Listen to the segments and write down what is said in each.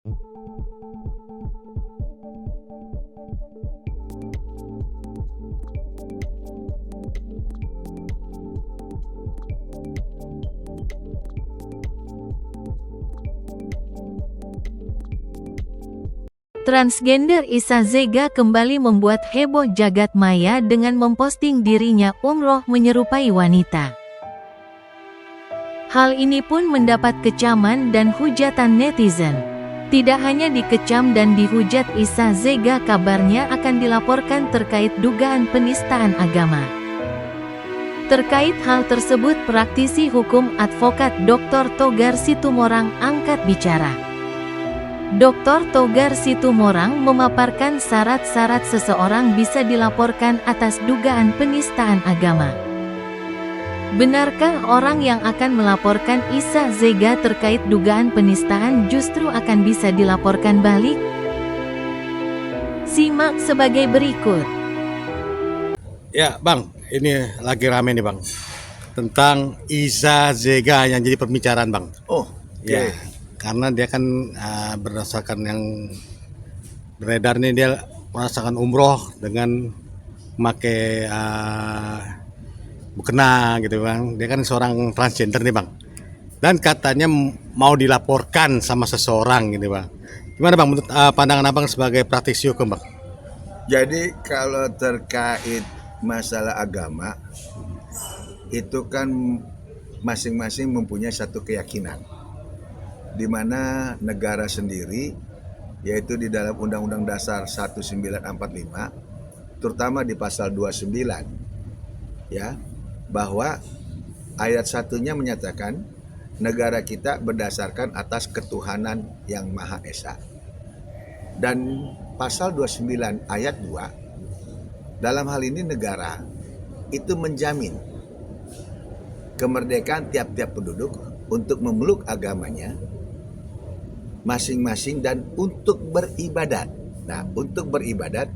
Transgender Isa Zega kembali membuat heboh jagat maya dengan memposting dirinya umroh menyerupai wanita. Hal ini pun mendapat kecaman dan hujatan netizen. Tidak hanya dikecam dan dihujat, Isa Zega kabarnya akan dilaporkan terkait dugaan penistaan agama. Terkait hal tersebut, praktisi hukum advokat Dr. Togar Situmorang angkat bicara. Dr. Togar Situmorang memaparkan syarat-syarat seseorang bisa dilaporkan atas dugaan penistaan agama. Benarkah orang yang akan melaporkan Isa Zega terkait dugaan penistaan justru akan bisa dilaporkan balik? Simak sebagai berikut. Ya Bang, ini lagi rame nih Bang, tentang Isa Zega yang jadi pembicaraan Bang. Oh, ya, karena dia kan berdasarkan yang beredar nih, dia merasakan umroh dengan memakai mukena gitu Bang. Dia kan seorang transgender nih Bang, dan katanya mau dilaporkan sama seseorang gitu Bang. Gimana Bang menurut pandangan Abang sebagai praktisi hukum Bang? Jadi kalau terkait masalah agama, itu kan masing-masing mempunyai satu keyakinan, di mana negara sendiri, yaitu di dalam Undang-Undang Dasar 1945, terutama di pasal 29, ya, bahwa ayat satunya menyatakan negara kita berdasarkan atas ketuhanan yang Maha Esa. Dan pasal 29 ayat 2, dalam hal ini negara itu menjamin kemerdekaan tiap-tiap penduduk untuk memeluk agamanya masing-masing dan untuk beribadat. Nah, untuk beribadat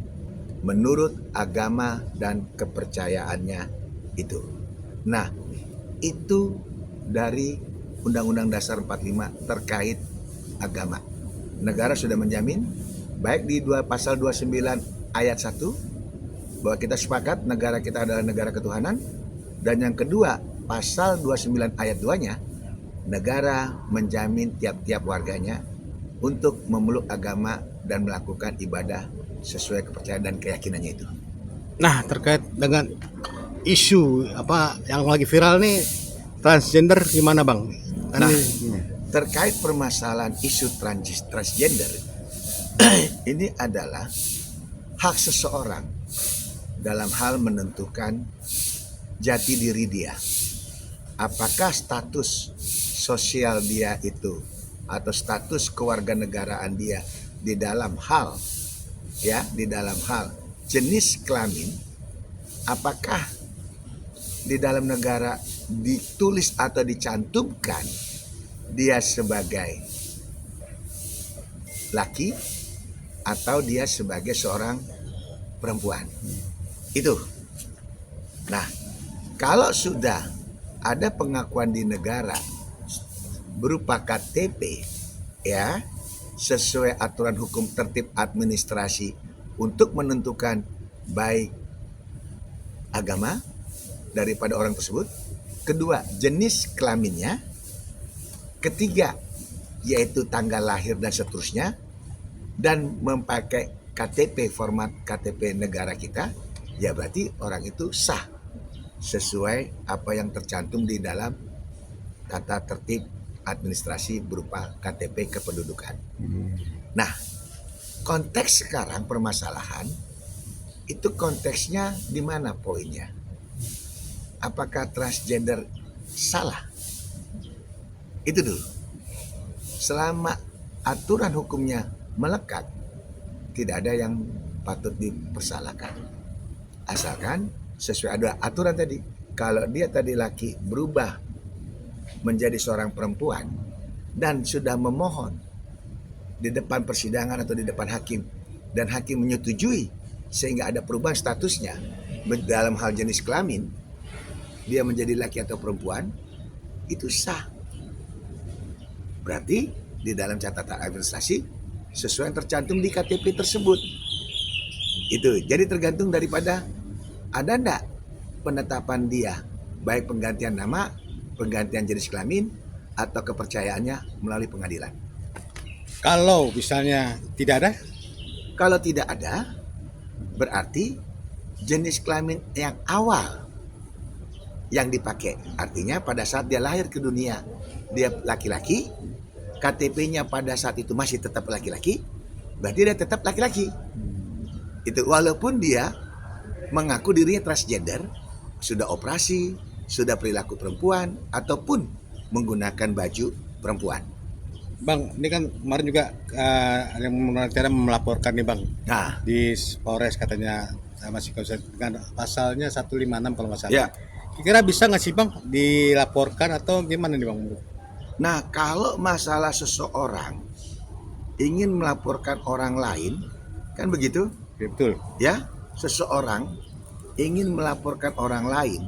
menurut agama dan kepercayaannya itu. Nah, itu dari Undang-Undang Dasar 45 terkait agama. Negara sudah menjamin, baik di pasal 29 ayat 1, bahwa kita sepakat negara kita adalah negara ketuhanan. Dan yang kedua, pasal 29 ayat 2-nya, negara menjamin tiap-tiap warganya untuk memeluk agama dan melakukan ibadah sesuai kepercayaan dan keyakinannya itu. Nah, terkait dengan isu apa yang lagi viral nih, transgender, gimana Bang? Nah, terkait permasalahan isu transgender, ini adalah hak seseorang dalam hal menentukan jati diri dia. Apakah status sosial dia itu atau status kewarganegaraan dia di dalam hal jenis kelamin, apakah di dalam negara ditulis atau dicantumkan dia sebagai laki atau dia sebagai seorang perempuan. Itu. Nah, kalau sudah ada pengakuan di negara berupa KTP, ya, sesuai aturan hukum tertib administrasi untuk menentukan baik agama daripada orang tersebut, kedua jenis kelaminnya, ketiga yaitu tanggal lahir dan seterusnya, dan memakai KTP format KTP negara kita, ya berarti orang itu sah sesuai apa yang tercantum di dalam tata tertib administrasi berupa KTP kependudukan. Nah, konteks sekarang permasalahan itu konteksnya di mana poinnya? Apakah transgender salah? Itu dulu. Selama aturan hukumnya melekat, tidak ada yang patut dipersalahkan. Asalkan sesuai ada aturan tadi. Kalau dia tadi laki berubah menjadi seorang perempuan dan sudah memohon di depan persidangan atau di depan hakim, dan hakim menyetujui sehingga ada perubahan statusnya dalam hal jenis kelamin, dia menjadi laki atau perempuan, itu sah. Berarti di dalam catatan administrasi sesuai yang tercantum di KTP tersebut. Itu jadi tergantung daripada ada enggak penetapan dia, baik penggantian nama, penggantian jenis kelamin, atau kepercayaannya melalui pengadilan. Kalau misalnya tidak ada, Kalau tidak ada, berarti jenis kelamin yang awal yang dipakai. Artinya pada saat dia lahir ke dunia, dia laki-laki, KTP-nya pada saat itu masih tetap laki-laki, berarti dia tetap laki-laki. Itu walaupun dia mengaku dirinya transgender, sudah operasi, sudah perilaku perempuan, ataupun menggunakan baju perempuan. Bang, ini kan kemarin juga ada yang melaporkan nih Bang, Nah, di Polres katanya masih konsisten dengan pasalnya 156 kalau nggak salah. ya. Kira-kira bisa nggak sih Bang dilaporkan atau gimana nih Bang? Nah, kalau masalah seseorang ingin melaporkan orang lain, kan begitu? Ya, betul. Ya, seseorang ingin melaporkan orang lain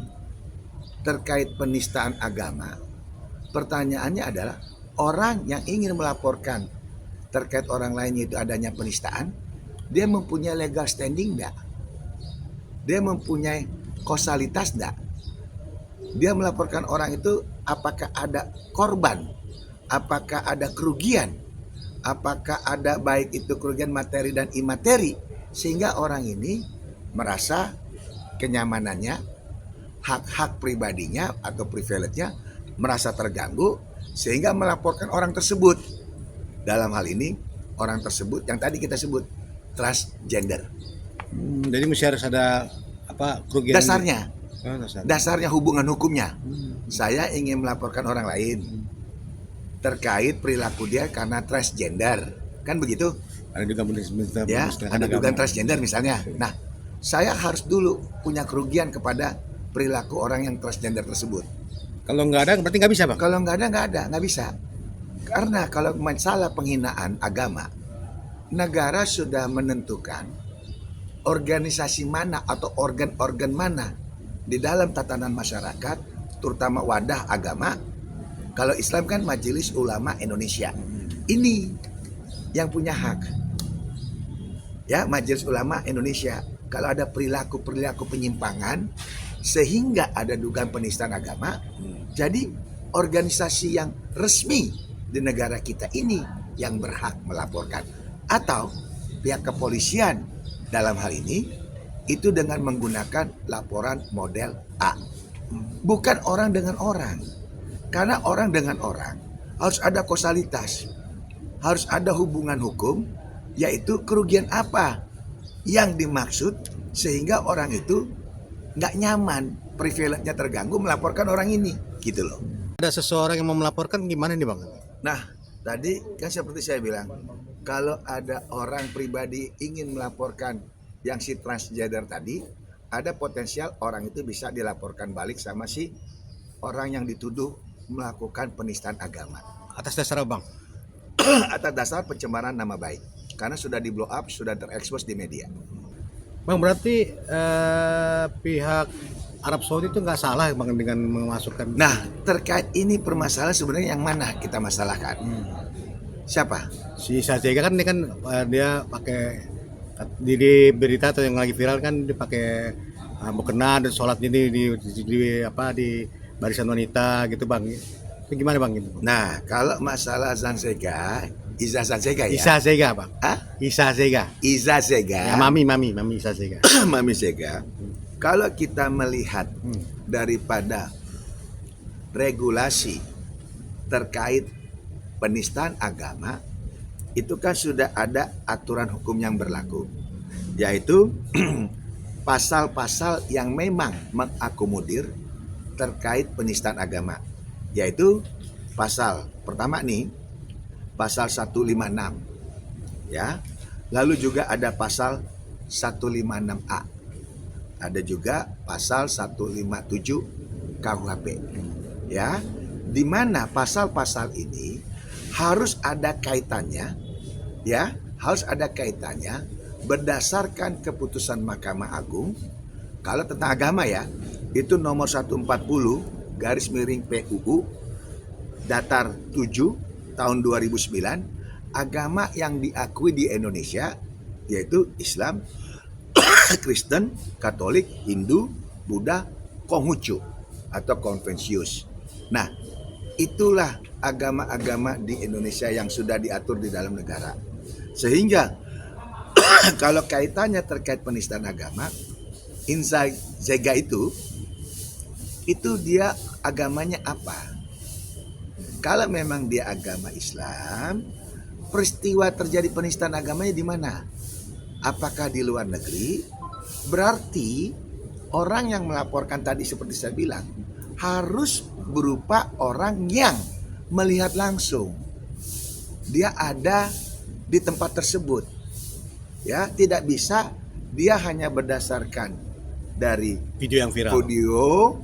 terkait penistaan agama. Pertanyaannya adalah, orang yang ingin melaporkan terkait orang lain itu adanya penistaan, dia mempunyai legal standing enggak? Dia mempunyai kausalitas enggak? Dia melaporkan orang itu apakah ada korban? Apakah ada kerugian? Apakah ada baik itu kerugian materi dan imateri? Sehingga orang ini merasa kenyamanannya, hak-hak pribadinya atau privilege-nya merasa terganggu sehingga melaporkan orang tersebut. Dalam hal ini orang tersebut yang tadi kita sebut transgender. Jadi mesti harus ada apa kerugian Dasarnya, Oh, dasar. dasarnya hubungan hukumnya. Saya ingin melaporkan orang lain terkait perilaku dia karena transgender, kan begitu? Ada juga Ya, ada dugaan transgender misalnya. Nah, saya harus dulu punya kerugian kepada perilaku orang yang transgender tersebut. Kalau nggak ada berarti nggak bisa Bang. Kalau nggak ada, nggak bisa. Karena kalau masalah penghinaan agama, negara sudah menentukan organisasi mana atau organ-organ mana di dalam tatanan masyarakat, terutama wadah agama. Kalau Islam kan Majelis Ulama Indonesia. Ini yang punya hak. Ya, Majelis Ulama Indonesia. Kalau ada perilaku-perilaku penyimpangan sehingga ada dugaan penistaan agama, jadi organisasi yang resmi di negara kita ini yang berhak melaporkan, atau pihak kepolisian dalam hal ini itu dengan menggunakan laporan model A, bukan orang dengan orang. Karena orang dengan orang harus ada kausalitas, harus ada hubungan hukum, yaitu kerugian apa yang dimaksud sehingga orang itu nggak nyaman, privilege-nya terganggu melaporkan orang ini, gitu loh. Ada seseorang yang mau melaporkan gimana nih Bang? Nah, tadi kan seperti saya bilang, kalau ada orang pribadi ingin melaporkan yang si transgender tadi, ada potensial orang itu bisa dilaporkan balik sama si orang yang dituduh melakukan penistaan agama. Atas dasar apa Bang? Atas dasar pencemaran nama baik, karena sudah di blow up, sudah terekspos di media. Bang, berarti pihak Arab Saudi itu nggak salah Bang dengan memasukkan. Nah, terkait ini permasalahan sebenarnya yang mana kita masalahkan? Siapa? Si Sazega kan ini kan dia pakai di berita atau yang lagi viral kan dia pakai mukena dan sholat ini di barisan wanita gitu Bang. Itu gimana Bang gitu? Nah, kalau masalah Zanzega, Iza Zanzega ya? Isa Zega Bang. Hah? Isa Zega. Iza Zega. Ya, Mami Isa Zega. Mami Zega. Kalau kita melihat daripada regulasi terkait penistaan agama, itu kan sudah ada aturan hukum yang berlaku, yaitu pasal-pasal yang memang mengakomodir terkait penistaan agama, yaitu pasal pertama nih, pasal 156 ya. Lalu juga ada pasal 156A. Ada juga pasal 157 KUHP. Ya. Di mana pasal-pasal ini harus ada kaitannya, ya, harus ada kaitannya berdasarkan keputusan Mahkamah Agung. Kalau tentang agama ya, itu nomor 140 garis miring PUU datar 7 tahun 2009 agama yang diakui di Indonesia yaitu Islam, Kristen, Katolik, Hindu, Buddha, Konghucu atau Konfusius. Nah, itulah agama-agama di Indonesia yang sudah diatur di dalam negara. Sehingga kalau kaitannya terkait penistaan agama, Inzai Zega itu dia agamanya apa? Kalau memang dia agama Islam, peristiwa terjadi penistaan agamanya di mana? Apakah di luar negeri? Berarti orang yang melaporkan tadi seperti saya bilang harus berupa orang yang melihat langsung. Dia ada di tempat tersebut. Ya, tidak bisa dia hanya berdasarkan dari Video yang viral. video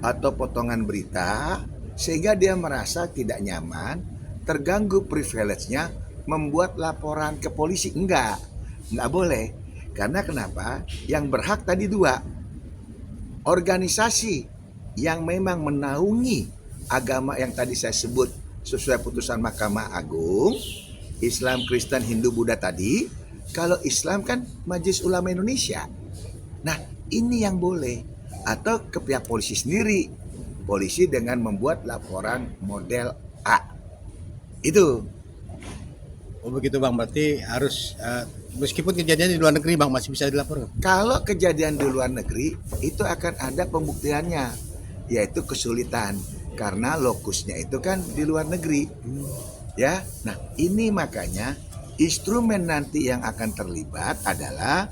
atau potongan berita sehingga dia merasa tidak nyaman, terganggu privilege-nya, membuat laporan ke polisi. Enggak boleh. Karena kenapa? Yang berhak tadi dua. Organisasi yang memang menaungi agama yang tadi saya sebut sesuai putusan Mahkamah Agung, Islam, Kristen, Hindu, Buddha tadi. Kalau Islam kan Majelis Ulama Indonesia. Nah, ini yang boleh. Atau ke pihak polisi sendiri. Polisi dengan membuat laporan model A. Itu. Oh begitu Bang, berarti harus meskipun kejadiannya di luar negeri Bang masih bisa dilaporkan. Kalau kejadian di luar negeri itu akan ada pembuktiannya, yaitu kesulitan karena lokusnya itu kan di luar negeri. Ya. Nah, ini makanya instrumen nanti yang akan terlibat adalah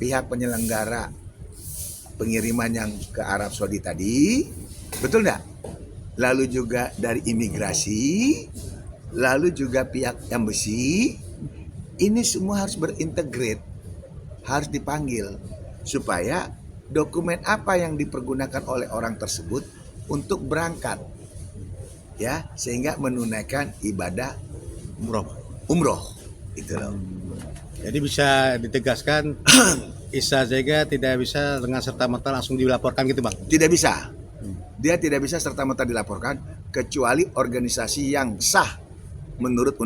pihak penyelenggara pengiriman yang ke Arab Saudi tadi, betul enggak? Lalu juga dari imigrasi, lalu juga pihak embassy. Ini semua harus berintegrate, harus dipanggil supaya dokumen apa yang dipergunakan oleh orang tersebut untuk berangkat, ya, sehingga menunaikan ibadah umroh. Itu loh. Jadi bisa ditegaskan Isa Zega tidak bisa dengan serta-merta langsung dilaporkan gitu Bang. Tidak bisa. Dia tidak bisa serta-merta dilaporkan kecuali organisasi yang sah menurut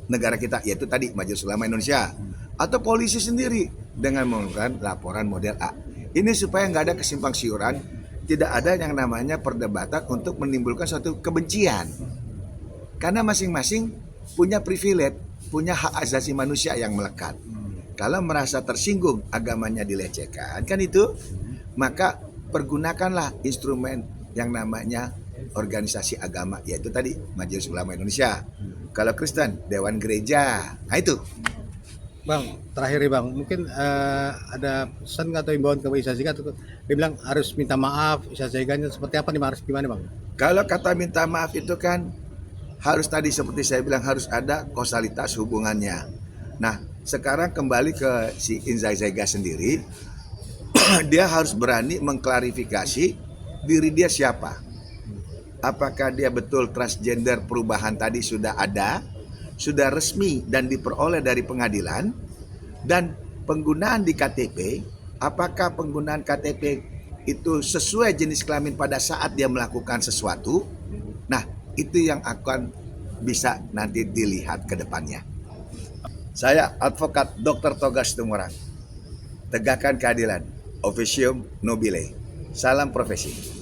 negara kita, yaitu tadi Majelis Ulama Indonesia atau polisi sendiri dengan mengeluarkan laporan model A. Ini supaya nggak ada kesimpang siuran, tidak ada yang namanya perdebatan untuk menimbulkan suatu kebencian. Karena masing-masing punya privilege, punya hak asasi manusia yang melekat. Kalau merasa tersinggung agamanya dilecehkan, kan itu, maka pergunakanlah instrumen yang namanya organisasi agama, yaitu tadi Majelis Ulama Indonesia. Kalau Kristen, Dewan Gereja. Nah itu. Bang, terakhir nih Bang, mungkin ada pesan atau imbauan ke Isa Zega? Dia bilang harus minta maaf, Isa Zeganya seperti apa nih Bang? Harus gimana Bang? Kalau kata minta maaf itu kan harus tadi seperti saya bilang harus ada kausalitas hubungannya. Nah, sekarang kembali ke si Inzai Zega sendiri, dia harus berani mengklarifikasi diri dia siapa. Apakah dia betul transgender perubahan tadi sudah ada, sudah resmi dan diperoleh dari pengadilan, dan penggunaan di KTP, apakah penggunaan KTP itu sesuai jenis kelamin pada saat dia melakukan sesuatu. Nah, itu yang akan bisa nanti dilihat ke depannya. Saya advokat Dr. Togas Tumorang. Tegakkan keadilan. Officium nobile. Salam profesi.